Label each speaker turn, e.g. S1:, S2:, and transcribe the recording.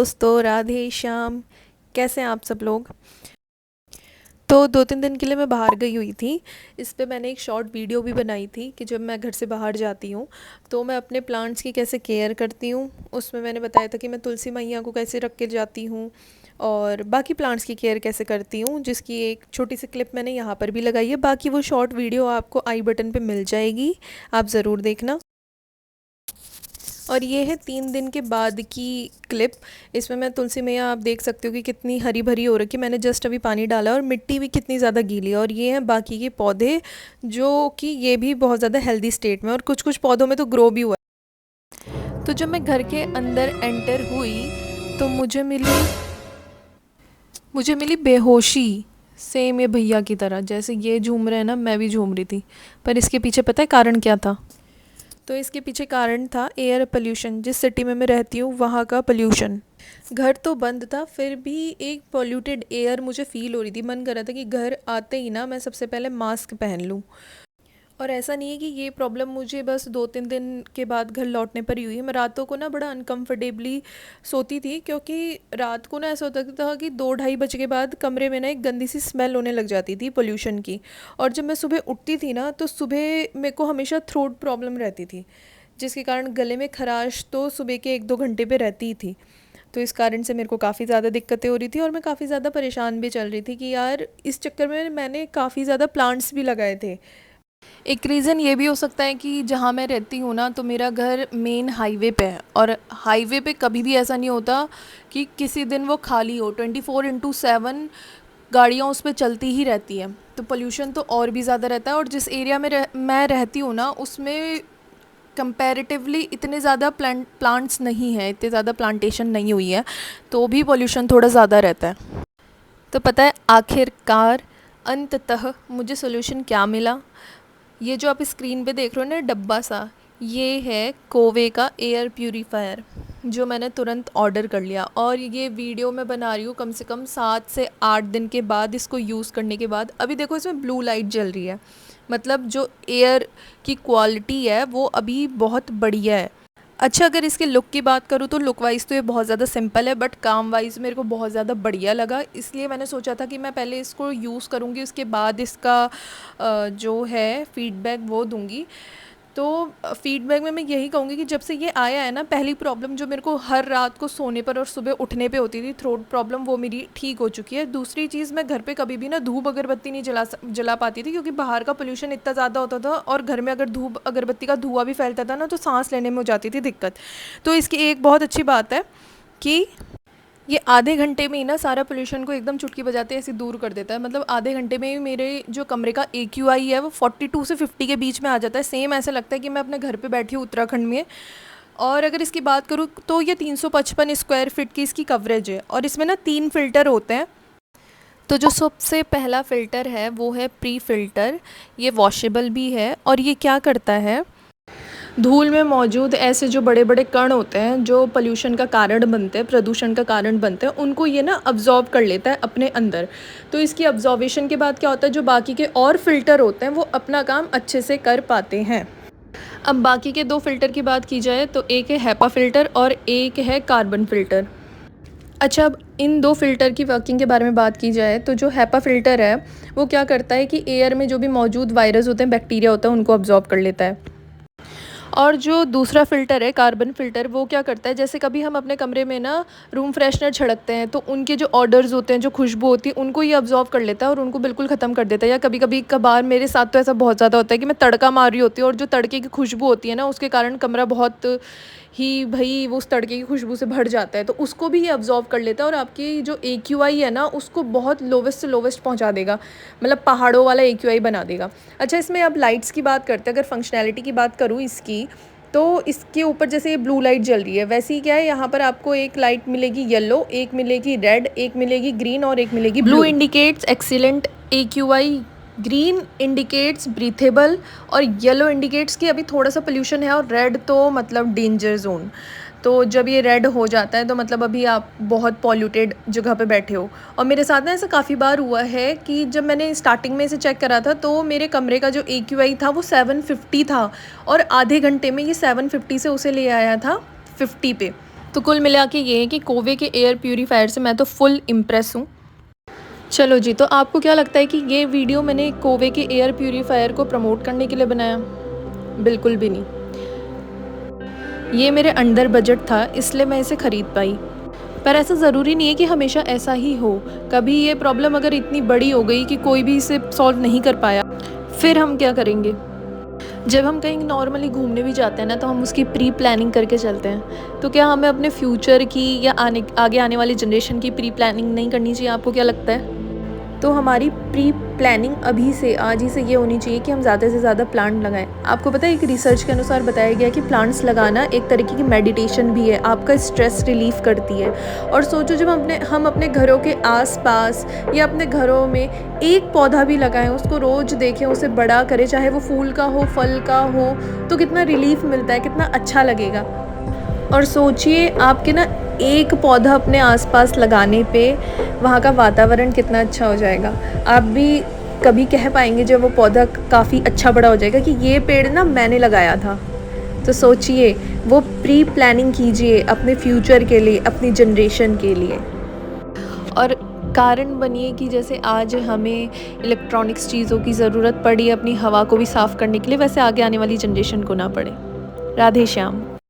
S1: दोस्तों, राधे श्याम। कैसे हैं आप सब लोग। तो 2-3 दिन के लिए मैं बाहर गई हुई थी। इस पे मैंने एक शॉर्ट वीडियो भी बनाई थी कि जब मैं घर से बाहर जाती हूँ तो मैं अपने प्लांट्स की कैसे केयर करती हूँ। उसमें मैंने बताया था कि मैं तुलसी मैया को कैसे रख के जाती हूँ और बाकी प्लांट्स की केयर कैसे करती हूँ, जिसकी एक छोटी सी क्लिप मैंने यहाँ पर भी लगाई है। बाकी वो शॉर्ट वीडियो आपको आई बटन पे मिल जाएगी, आप ज़रूर देखना। और ये है 3 दिन के बाद की क्लिप। इसमें मैं तुलसी मैया, आप देख सकते हो कि कितनी हरी भरी हो रखी है। मैंने जस्ट अभी पानी डाला और मिट्टी भी कितनी ज़्यादा गीली है। और ये हैं बाकी के पौधे जो कि ये भी बहुत ज़्यादा हेल्दी स्टेट में, और कुछ कुछ पौधों में तो ग्रो भी हुआ है। तो जब मैं घर के अंदर एंटर हुई तो मुझे मिली बेहोशी। सेम ये भैया की तरह, जैसे ये झूम रहे हैं ना, मैं भी झूम रही थी। पर इसके पीछे पता है कारण क्या था? तो इसके पीछे कारण था एयर पोल्यूशन। जिस सिटी में मैं रहती हूँ वहाँ का पोल्यूशन। घर तो बंद था, फिर भी एक पॉल्यूटेड एयर मुझे फ़ील हो रही थी। मन कर रहा था कि घर आते ही ना मैं सबसे पहले मास्क पहन लूँ। और ऐसा नहीं है कि ये प्रॉब्लम मुझे बस 2-3 दिन के बाद घर लौटने पर ही हुई है। मैं रातों को ना बड़ा अनकंफर्टेबली सोती थी, क्योंकि रात को ना ऐसा होता था कि 2-2:30 बजे के बाद कमरे में ना एक गंदी सी स्मेल होने लग जाती थी पोल्यूशन की। और जब मैं सुबह उठती थी ना तो सुबह मेरे को हमेशा थ्रोट प्रॉब्लम रहती थी, जिसके कारण गले में खराश तो सुबह के 1-2 घंटे पे रहती ही थी। तो इस कारण से मेरे को काफ़ी ज़्यादा दिक्कतें हो रही थी और मैं काफ़ी ज़्यादा परेशान भी चल रही थी कि यार इस चक्कर में मैंने काफ़ी ज़्यादा प्लांट्स भी लगाए थे। एक रीज़न ये भी हो सकता है कि जहाँ मैं रहती हूँ ना, तो मेरा घर मेन हाईवे पे है। और हाईवे पे कभी भी ऐसा नहीं होता कि किसी दिन वो खाली हो। 24/7 गाड़ियाँ उस पे चलती ही रहती है। तो पोल्यूशन तो और भी ज़्यादा रहता है। और जिस एरिया में मैं रहती हूँ ना, उसमें कंपैरेटिवली इतने ज़्यादा प्लांट्स नहीं है, इतने ज़्यादा प्लांटेशन नहीं हुई है, तो भी पोल्यूशन थोड़ा ज़्यादा रहता है। तो पता है आखिरकार अंततः मुझे सोल्यूशन क्या मिला? ये जो आप स्क्रीन पे देख रहे हो ना डब्बा सा, ये है कोवे का एयर प्यूरीफायर, जो मैंने तुरंत ऑर्डर कर लिया। और ये वीडियो मैं बना रही हूँ कम से कम 7 से 8 दिन के बाद, इसको यूज़ करने के बाद। अभी देखो इसमें ब्लू लाइट जल रही है, मतलब जो एयर की क्वालिटी है वो अभी बहुत बढ़िया है। अच्छा, अगर इसके लुक की बात करूँ तो लुक वाइज़ तो ये बहुत ज़्यादा सिंपल है, बट काम वाइज़ मेरे को बहुत ज़्यादा बढ़िया लगा। इसलिए मैंने सोचा था कि मैं पहले इसको यूज़ करूँगी, उसके बाद इसका जो है फ़ीडबैक वो दूँगी। तो फ़ीडबैक में मैं यही कहूँगी कि जब से ये आया है ना, पहली प्रॉब्लम जो मेरे को हर रात को सोने पर और सुबह उठने पे होती थी, थ्रोट प्रॉब्लम, वो मेरी ठीक हो चुकी है। दूसरी चीज़, मैं घर पे कभी भी ना धूप अगरबत्ती नहीं जला पाती थी, क्योंकि बाहर का पोल्यूशन इतना ज़्यादा होता था और घर में अगर धूप अगरबत्ती का धुआं भी फैलता था ना, तो सांस लेने में हो जाती थी दिक्कत। तो इसकी एक बहुत अच्छी बात है कि ये आधे घंटे में ही ना सारा पोल्यूशन को एकदम चुटकी बजाते ऐसे दूर कर देता है। मतलब आधे घंटे में ही मेरे जो कमरे का AQI है वो 42 से 50 के बीच में आ जाता है। सेम ऐसा लगता है कि मैं अपने घर पे बैठी हूँ उत्तराखंड में। और अगर इसकी बात करूँ तो ये 355 स्क्वायर फीट की इसकी कवरेज है, और इसमें ना 3 फ़िल्टर होते हैं। तो जो सबसे पहला फ़िल्टर है वो है प्री फ़िल्टर। ये वॉशेबल भी है, और ये क्या करता है, धूल में मौजूद ऐसे जो बड़े बड़े कण होते हैं जो पोल्यूशन का कारण बनते हैं, प्रदूषण का कारण बनते हैं, उनको ये ना अब्जॉर्ब कर लेता है अपने अंदर। तो इसकी अब्जॉर्बेशन के बाद क्या होता है, जो बाकी के और फिल्टर होते हैं वो अपना काम अच्छे से कर पाते हैं। अब बाकी के 2 फ़िल्टर की बात की जाए तो एक है हैपा फ़िल्टर और एक है कार्बन फ़िल्टर। अच्छा, अब इन 2 फ़िल्टर की वर्किंग के बारे में बात की जाए तो जो हैपा फ़िल्टर है वो क्या करता है कि एयर में जो भी मौजूद वायरस होते हैं, बैक्टीरिया होता है, उनको अब्जॉर्ब कर लेता है। और जो दूसरा फ़िल्टर है कार्बन फ़िल्टर, वो क्या करता है, जैसे कभी हम अपने कमरे में ना रूम फ्रेशनर छिड़कते हैं तो उनके जो ऑडर्स होते हैं, जो खुशबू होती है, उनको ये अब्जॉर्ब कर लेता है और उनको बिल्कुल ख़त्म कर देता है। या कभी कभी कभार मेरे साथ तो ऐसा बहुत ज़्यादा होता है कि मैं तड़का मार रही होती हूँ और जो तड़के की खुशबू होती है ना, उसके कारण कमरा बहुत ही भाई वो उस तड़के की खुशबू से भर जाता है, तो उसको भी ये अब्जॉर्ब कर लेता है और आपकी जो AQI है ना उसको बहुत लोवेस्ट से लोवेस्ट पहुंचा देगा, मतलब पहाड़ों वाला AQI बना देगा। अच्छा, इसमें अब लाइट्स की बात करते हैं। अगर फंक्शनैलिटी की बात करूँ इसकी, तो इसके ऊपर जैसे ये ब्लू लाइट जल रही है, वैसे ही क्या है, यहाँ पर आपको एक लाइट मिलेगी येलो, एक मिलेगी रेड, एक मिलेगी ग्रीन और एक मिलेगी blue. Indicates excellent AQI, green indicates breathable, और येलो इंडिकेट्स कि अभी थोड़ा सा पोल्यूशन है, और रेड तो मतलब डेंजर जोन। तो जब ये रेड हो जाता है तो मतलब अभी आप बहुत पॉल्यूटेड जगह पे बैठे हो। और मेरे साथ ना ऐसा काफ़ी बार हुआ है कि जब मैंने स्टार्टिंग में इसे चेक करा था तो मेरे कमरे का जो AQI था वो 750 था, और आधे घंटे में ये 750 से उसे ले आया था 50 पे। तो कुल मिला के ये है कि कोवे के एयर प्यूरीफायर से मैं तो फुल इम्प्रेस हूँ। चलो जी, तो आपको क्या लगता है कि ये वीडियो मैंने कोवे के एयर प्यूरीफायर को प्रमोट करने के लिए बनाया? बिल्कुल भी नहीं। ये मेरे अंडर बजट था, इसलिए मैं इसे ख़रीद पाई। पर ऐसा ज़रूरी नहीं है कि हमेशा ऐसा ही हो। कभी ये प्रॉब्लम अगर इतनी बड़ी हो गई कि कोई भी इसे सॉल्व नहीं कर पाया, फिर हम क्या करेंगे? जब हम कहीं नॉर्मली घूमने भी जाते हैं ना, तो हम उसकी प्री प्लानिंग करके चलते हैं। तो क्या हमें अपने फ्यूचर की या आगे आने वाली जनरेशन की प्री प्लानिंग नहीं करनी चाहिए? आपको क्या लगता है? तो हमारी प्री प्लानिंग अभी से, आज ही से ये होनी चाहिए कि हम ज़्यादा से ज़्यादा प्लांट लगाएं। आपको पता है, एक रिसर्च के अनुसार बताया गया है कि प्लांट्स लगाना एक तरीके की मेडिटेशन भी है, आपका स्ट्रेस रिलीफ़ करती है। और सोचो, जब हम अपने घरों के आसपास या अपने घरों में एक पौधा भी लगाएं, उसको रोज़ देखें, उसे बड़ा करें, चाहे वो फूल का हो, फल का हो, तो कितना रिलीफ़ मिलता है, कितना अच्छा लगेगा। और सोचिए, आपके ना एक पौधा अपने आसपास लगाने पे वहाँ का वातावरण कितना अच्छा हो जाएगा। आप भी कभी कह पाएंगे जब वो पौधा काफ़ी अच्छा बड़ा हो जाएगा कि ये पेड़ ना मैंने लगाया था। तो सोचिए, वो प्री प्लानिंग कीजिए अपने फ्यूचर के लिए, अपनी जनरेशन के लिए। और कारण बनिए कि जैसे आज हमें इलेक्ट्रॉनिक्स चीज़ों की ज़रूरत पड़ी अपनी हवा को भी साफ़ करने के लिए, वैसे आगे आने वाली जनरेशन को ना पड़े। राधे श्याम।